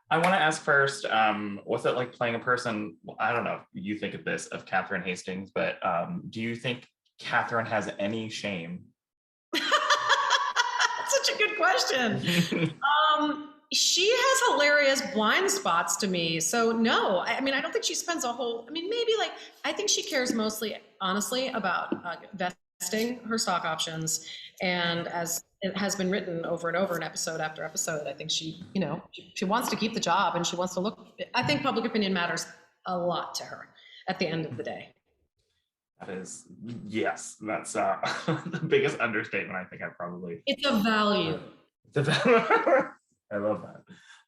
I want to ask first, what's it like playing a person? I don't know if you think of this of Catherine Hastings, but do you think Catherine has any shame? Such a good question. She has hilarious blind spots to me. So no, I mean, I don't think she spends a whole, I mean, maybe like, I think she cares mostly, honestly, about vesting her stock options. And as it has been written over and over in episode after episode, I think she, she wants to keep the job and she wants to look, I think public opinion matters a lot to her at the end of the day. That is, yes, that's the biggest understatement I think I probably. It's a value. I love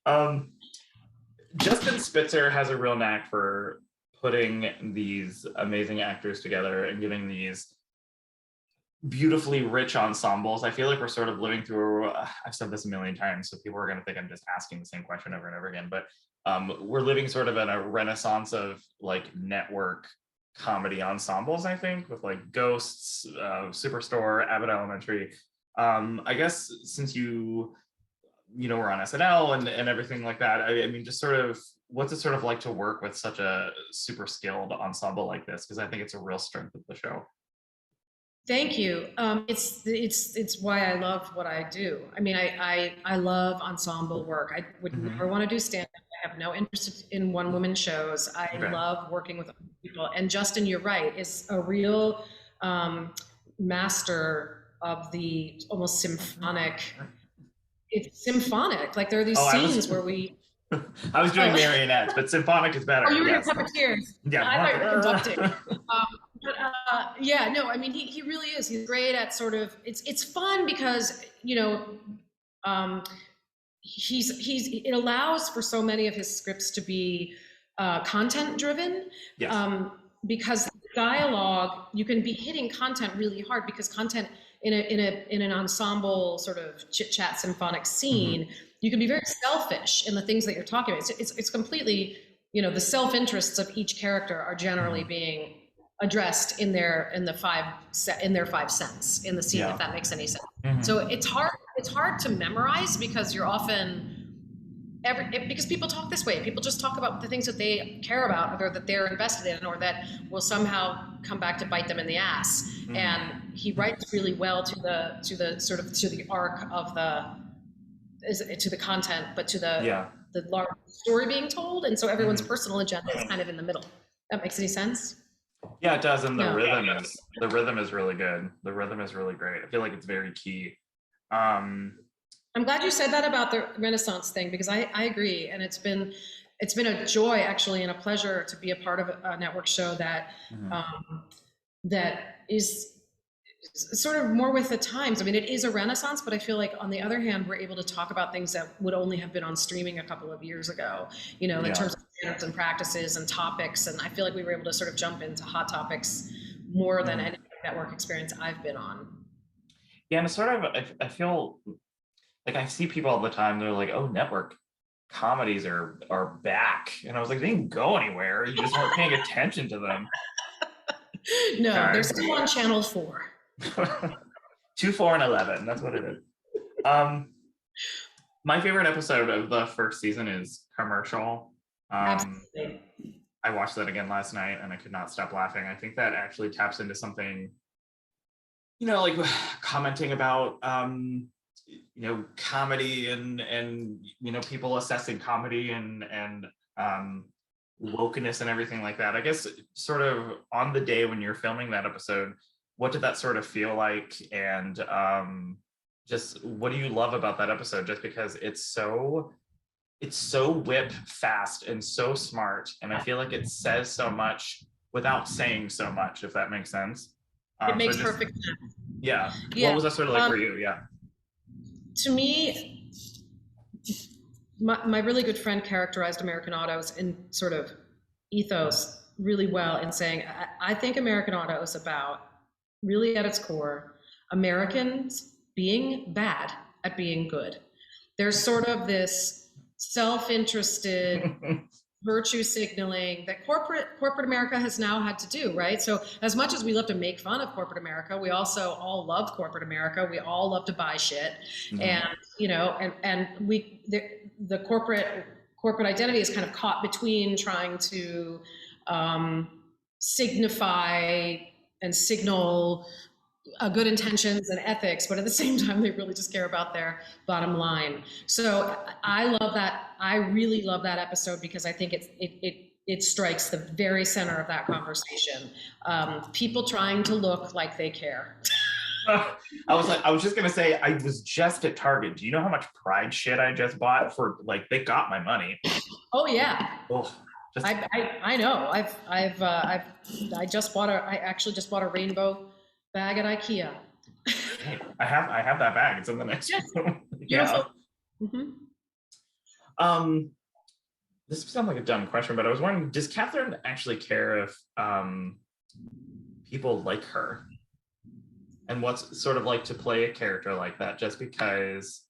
that. Justin Spitzer has a real knack for putting these amazing actors together and giving these beautifully rich ensembles. I feel like we're sort of living through, I've said this a million times, so people are going to think I'm just asking the same question over and over again, but we're living sort of in a renaissance of like network comedy ensembles, I think, with like Ghosts, Superstore, Abbott Elementary. I guess since you were on SNL and everything like that, I mean, just sort of, what's it sort of like to work with such a super skilled ensemble like this? Because I think it's a real strength of the show. Thank you. It's why I love what I do. I mean, I love ensemble work. I would never want to do stand-up. I have no interest in one-woman shows. I love working with other people. And Justin, you're right, is a real master of the almost symphonic. It's symphonic. Like there are these scenes where we. I was doing marionettes, but symphonic is better. Oh, you were doing puppeteers. Yeah, I thought you were conducting. But yeah, no, I mean, he really is. He's great at sort of, it's fun because, it allows for so many of his scripts to be content driven. Yes. Because dialogue, you can be hitting content really hard because content in an ensemble sort of chit chat symphonic scene, you can be very selfish in the things that you're talking about. It's completely, the self-interests of each character are generally being addressed in their five cents in the scene, if that makes any sense. So it's hard to memorize because you're often because people talk this way. People just talk about the things that they care about or that they're invested in or that will somehow come back to bite them in the ass. And he writes really well to the arc of to the content, but to the large story being told. And so everyone's personal agenda is kind of in the middle. That makes any sense? Yeah, it does. And the rhythm is really good. The rhythm is really great. I feel like it's very key. I'm glad you said that about the Renaissance thing because I agree, and it's been a joy actually and a pleasure to be a part of a network show that that is sort of more with the times. I mean, it is a renaissance, but I feel like on the other hand, we're able to talk about things that would only have been on streaming a couple of years ago, in terms of standards and practices and topics. And I feel like we were able to sort of jump into hot topics more than any network experience I've been on. Yeah, and it's sort of, I feel like I see people all the time, they're like, oh, network comedies are back. And I was like, they didn't go anywhere. You just weren't paying attention to them. No, they're still on Channel 4. 2, 4, and 11. That's what it is. My favorite episode of the first season is Commercial. Absolutely. I watched that again last night and I could not stop laughing. I think that actually taps into something, like commenting about, comedy and people assessing comedy and wokeness and everything like that. I guess sort of on the day when you're filming that episode, what did that sort of feel like? And just what do you love about that episode? Just because it's so whip fast and so smart. And I feel like it says so much without saying so much, if that makes sense. It makes perfect sense. Yeah. What was that sort of like for you? Yeah. To me, my really good friend characterized American Autos in sort of ethos really well in saying, I think American Auto is about, really at its core, Americans being bad at being good. There's sort of this self-interested virtue signaling that corporate America has now had to do, right? So as much as we love to make fun of corporate America, we also all love corporate America. We all love to buy shit. And, and the corporate corporate identity is kind of caught between trying to signify and signal good intentions and ethics, but at the same time, they really just care about their bottom line. So I love that. I really love that episode because I think it strikes the very center of that conversation. People trying to look like they care. I was just gonna say, I was just at Target. Do you know how much Pride shit I just bought for? Like, they got my money. Oh yeah. Oh, just, I know. I actually just bought a rainbow bag at IKEA. I have that bag. It's in the next room. Yeah. Mm-hmm. This sounds like a dumb question, but I was wondering, does Catherine actually care if people like her? And what's sort of like to play a character like that, just because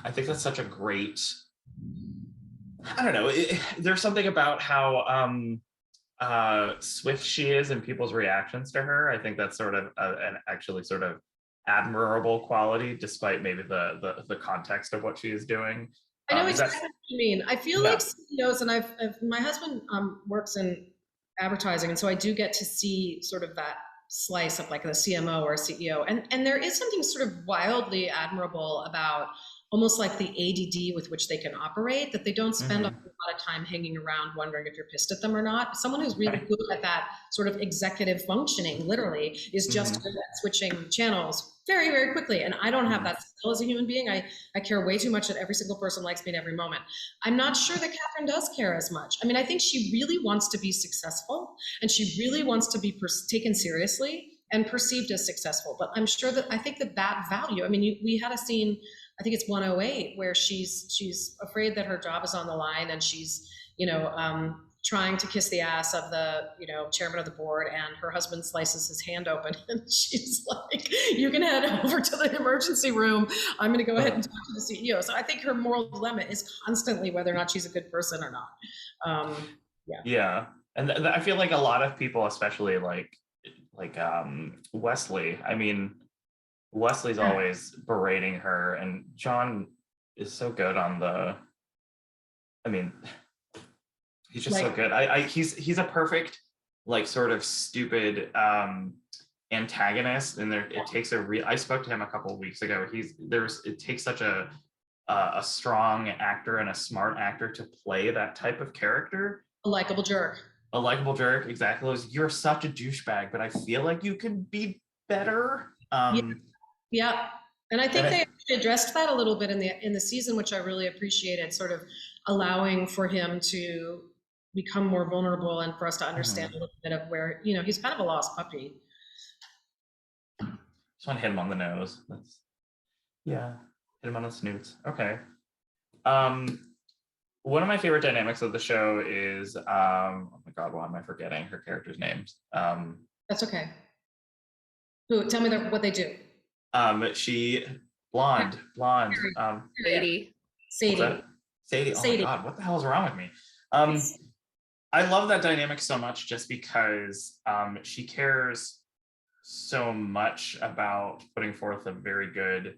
I think that's such a great, I don't know, there's something about how swift she is in people's reactions to her. I think that's sort of an actually sort of admirable quality, despite maybe the context of what she is doing. I know exactly what you mean. I feel like CEOs, and my husband works in advertising, and so I do get to see sort of that slice of like a CMO or a CEO, and there is something sort of wildly admirable about almost like the ADD with which they can operate, that they don't spend a lot of time hanging around wondering if you're pissed at them or not. Someone who's really good at that sort of executive functioning, literally, is just good at switching channels very, very quickly. And I don't have that skill as a human being. I care way too much that every single person likes me in every moment. I'm not sure that Catherine does care as much. I mean, I think she really wants to be successful, and she really wants to be taken seriously and perceived as successful. But I'm sure that I think that value, I mean, we had a scene, I think it's 108, where she's afraid that her job is on the line, and she's, trying to kiss the ass of the, chairman of the board, and her husband slices his hand open, and she's like, "You can head over to the emergency room. I'm going to go ahead and talk to the CEO." So I think her moral dilemma is constantly whether or not she's a good person or not. Yeah, and I feel like a lot of people, especially like Wesley. I mean, Wesley's always berating her, and John is so good on he's just so good. He's a perfect, like, sort of stupid antagonist, and it takes I spoke to him a couple of weeks ago. It takes such a strong actor and a smart actor to play that type of character. A likable jerk. A likable jerk, exactly. You're such a douchebag, but I feel like you could be better. Yeah, and I think they actually addressed that a little bit in the season, which I really appreciated, sort of allowing for him to become more vulnerable and for us to understand a little bit of where, he's kind of a lost puppy. Just want to hit him on the nose. Hit him on the snoots. Okay. One of my favorite dynamics of the show is, oh my God, why am I forgetting her character's names? That's okay. Ooh, tell me what they do. She blonde. Sadie. Sadie. Oh my God, what the hell is wrong with me? I love that dynamic so much, just because she cares so much about putting forth a very good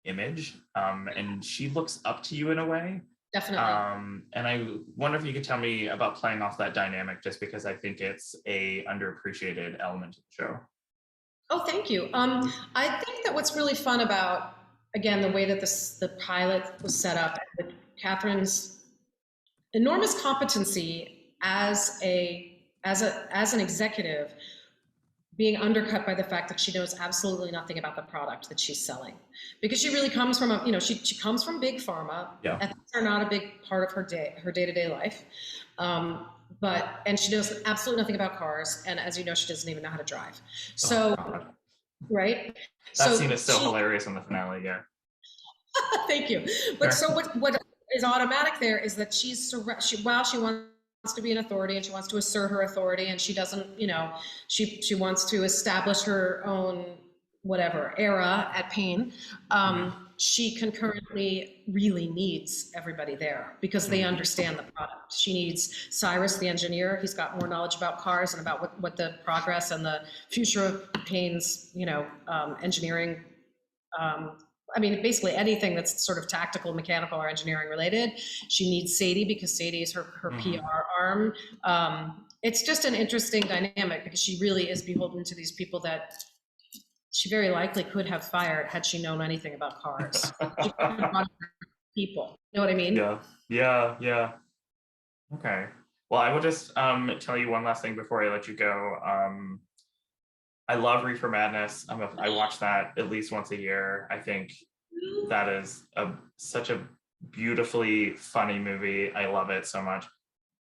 image, and she looks up to you in a way. Definitely. And I wonder if you could tell me about playing off that dynamic, just because I think it's a underappreciated element of the show. Oh, thank you. I think that what's really fun about, again, the way that the pilot was set up, with Catherine's enormous competency as an executive being undercut by the fact that she knows absolutely nothing about the product that she's selling, because she really comes from she comes from big pharma. Yeah. Ethics are not a big part of her day-to-day life. And she knows absolutely nothing about cars, and as you know, she doesn't even know how to drive. So, right? That scene is so hilarious in the finale. Yeah. Thank you. But so what is automatic there is that while she wants to be an authority and she wants to assert her authority, and she doesn't, she wants to establish her own whatever era at Payne. She concurrently really needs everybody there because they understand the product. She needs Cyrus, the engineer. He's got more knowledge about cars and about what the progress and the future of Payne's, engineering I mean, basically anything that's sort of tactical, mechanical, or engineering related. She needs Sadie because Sadie is her PR arm. It's just an interesting dynamic because she really is beholden to these people that she very likely could have fired had she known anything about cars. She could have run people. You know what I mean? Yeah. Okay. Well, I will just tell you one last thing before I let you go. I love Reefer Madness. I watch that at least once a year. I think that is such a beautifully funny movie. I love it so much.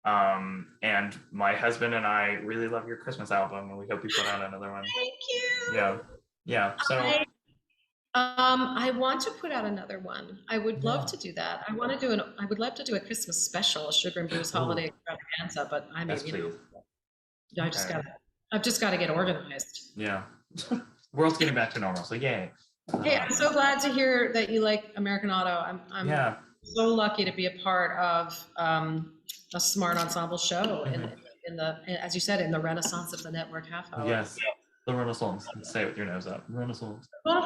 And my husband and I really love your Christmas album, and we hope you put out another one. Thank you. Yeah. So I want to put out another one. I would love to do that. I would love to do a Christmas special, a Sugar and Booze holiday extravaganza, but I mean, yes, please. I've just got to get organized. Yeah. World's getting back to normal, so yay. Hey, I'm so glad to hear that you like American Auto. I'm so lucky to be a part of a smart ensemble show in the, as you said, in the renaissance of the network half hour. Yes, the Renaissance. Say it with your nose up. Renaissance. Well,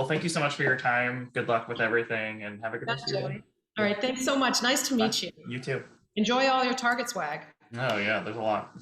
thank you so much for your time. Good luck with everything, and have a good day. All right, thanks so much. Nice to meet you. You too. Enjoy all your Target swag. Oh yeah, there's a lot.